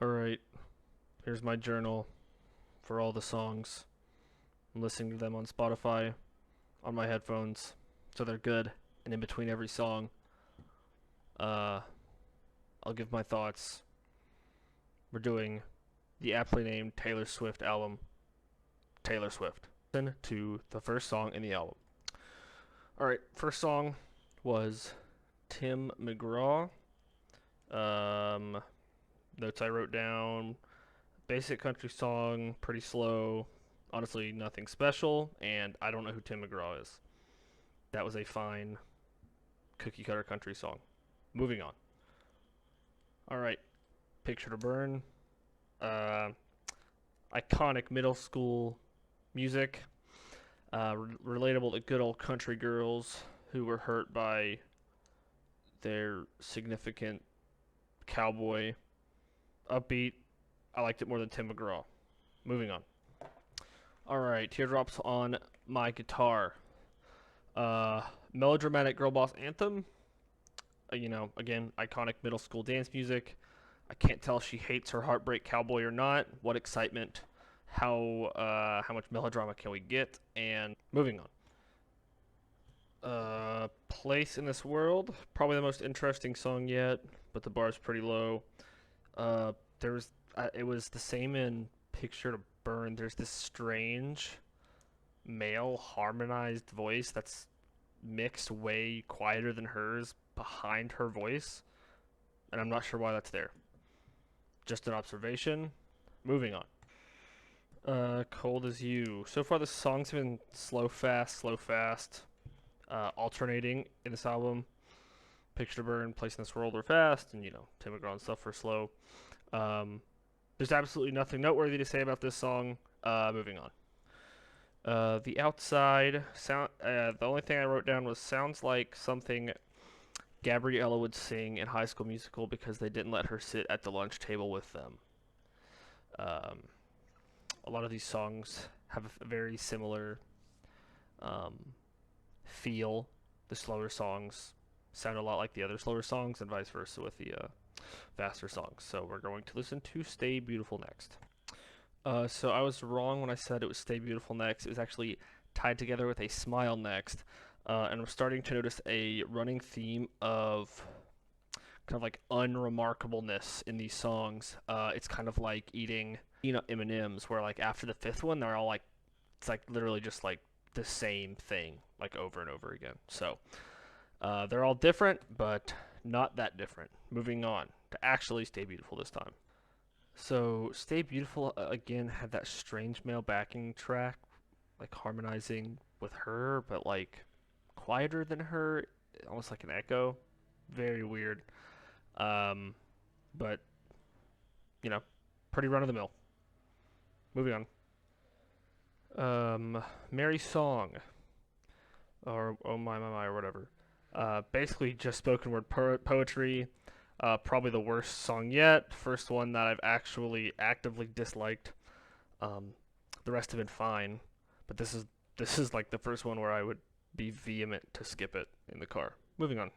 Alright, here's my journal for all the songs. I'm listening to them on Spotify, on my headphones, so they're good. And in between every song, uh, I'll give my thoughts. We're doing the aptly named Taylor Swift album, Taylor Swift. Listen to the first song in the album. Alright, first song was Tim McGraw. Um, Notes I wrote down: basic country song, pretty slow, honestly nothing special, and I don't know who Tim McGraw is. That was a fine cookie cutter country song. Moving on. All right, Picture to Burn. Uh, Iconic middle school music. Relatable to good old country girls who were hurt by their significant cowboy. Upbeat. I liked it more than Tim McGraw. Moving on. All right, Teardrops on My Guitar. Melodramatic girl boss anthem. Again, iconic middle school dance music. I can't tell if she hates her heartbreak cowboy or not. What excitement? How much melodrama can we get? And moving on. Place in This World. Probably the most interesting song yet, but the bar's pretty low. Uh, it was the same in Picture to Burn. There's this strange male harmonized voice that's mixed way quieter than hers behind her voice, and I'm not sure why that's there. Just an observation. Moving on. Cold as You. So far, the songs have been slow, fast, alternating in this album. Picture to Burn, Place in This World were fast, and Tim McGraw and stuff were slow. Um, there's absolutely nothing noteworthy to say about this song. Moving on. The Outside sound. The only thing I wrote down was sounds like something Gabriella would sing in High School Musical because they didn't let her sit at the lunch table with them. Um, a lot of these songs have a very similar um, feel. The slower songs sound a lot like the other slower songs, and vice versa with the faster songs. So we're going to listen to Stay Beautiful next. So I was wrong when I said it was Stay Beautiful next. It was actually tied together with a Smile next. And I'm starting to notice a running theme of kind of like unremarkableness in these songs. It's kind of like eating peanut M&Ms, where like after the fifth one, they're all like, it's like literally just like the same thing, like over and over again. So they're all different, but not that different. Moving on to actually Stay Beautiful this time. So Stay Beautiful again had that strange male backing track, like harmonizing with her, but like quieter than her, almost like an echo. Very weird. Um, but you know, pretty run of the mill. Moving on. Mary Song, or Oh My or whatever. Basically just spoken word poetry. Probably the worst song yet. First one that I've actually actively disliked. Um, the rest have been fine, but this is like the first one where I would be vehement to skip it in the car. Moving on.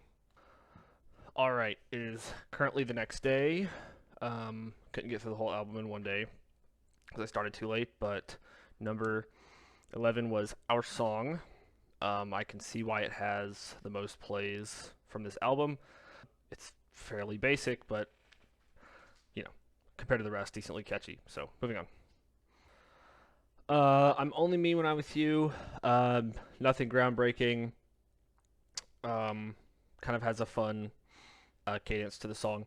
All right, it is currently the next day. Couldn't get through the whole album in one day because I started too late. But number 11 was Our Song. I can see why it has the most plays from this album. It's fairly basic, but you know, compared to the rest, decently catchy. So moving on. I'm Only Me When I'm With You. Nothing groundbreaking. Kind of has a fun cadence to the song,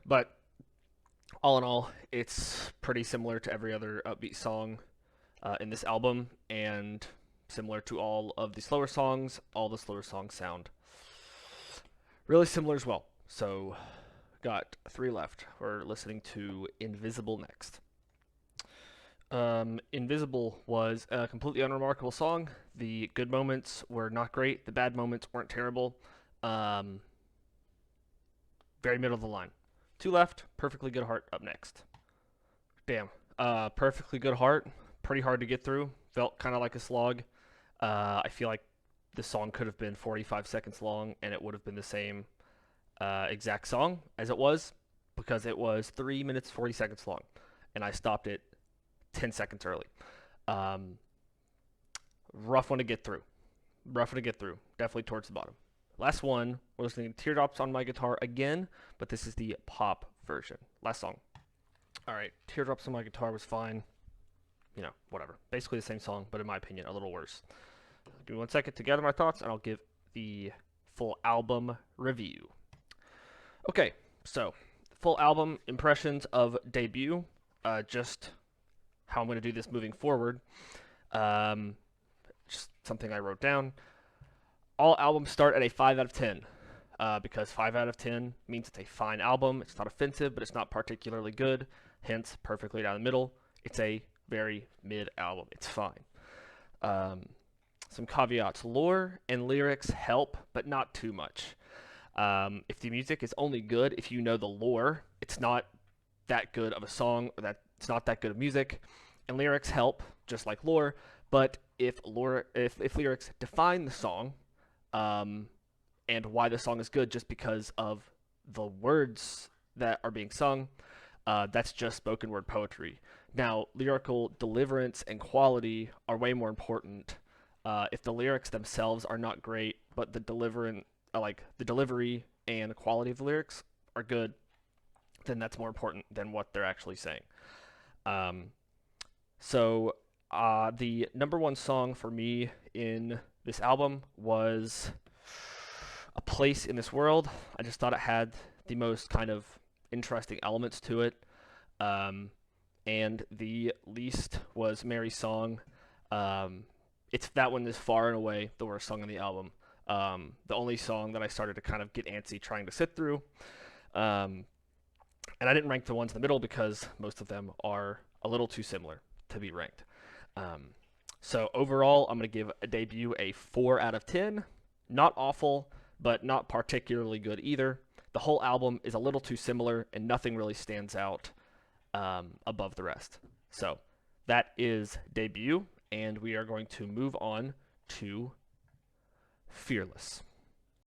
but all in all, it's pretty similar to every other upbeat song in this album, and similar to all of the slower songs. All the slower songs sound really similar as well. So, got three left. We're listening to Invisible next. Invisible was a completely unremarkable song. The good moments were not great. The bad moments weren't terrible. Um, Very middle of the line. Two left. Perfectly Good Heart up next. Damn. Perfectly Good Heart. Pretty hard to get through. Felt kind of like a slog. I feel like the song could have been 45 seconds long and it would have been the same exact song as it was. because it was 3 minutes 40 seconds long, and I stopped it 10 seconds early. Um, Rough one to get through. Rough one to get through. Definitely towards the bottom. Last one, we're listening to Teardrops on My Guitar again, but this is the pop version. Last song. All right, Teardrops on My Guitar was fine. You know, whatever. Basically the same song, but in my opinion, a little worse. Give me 1 second to gather my thoughts, and I'll give the full album review. Okay, so full album impressions of Debut. Just how I'm going to do this moving forward. Just something I wrote down. All albums start at a 5 out of 10. Because 5 out of 10 means it's a fine album. It's not offensive, but it's not particularly good. Hence, perfectly down the middle. It's a very mid album. It's fine. Some caveats. Lore and lyrics help, but not too much. If the music is only good if you know the lore, it's not that good of a song, or that it's not that good of music. And lyrics help, just like lore. But if lyrics define the song, and why the song is good just because of the words that are being sung, that's just spoken word poetry. Now, lyrical deliverance and quality are way more important. If the lyrics themselves are not great, but the delivery and the quality of the lyrics are good, then that's more important than what they're actually saying. So the number one song for me in this album was A Place in This World. I just thought it had the most kind of interesting elements to it. And the least was Mary's Song. It's that one is far and away the worst song on the album. The only song that I started to kind of get antsy trying to sit through. And I didn't rank the ones in the middle because most of them are a little too similar to be ranked. So overall, I'm going to give a Debut a 4 out of 10. Not awful, but not particularly good either. The whole album is a little too similar, and nothing really stands out above the rest. So that is Debut, and we are going to move on to Fearless.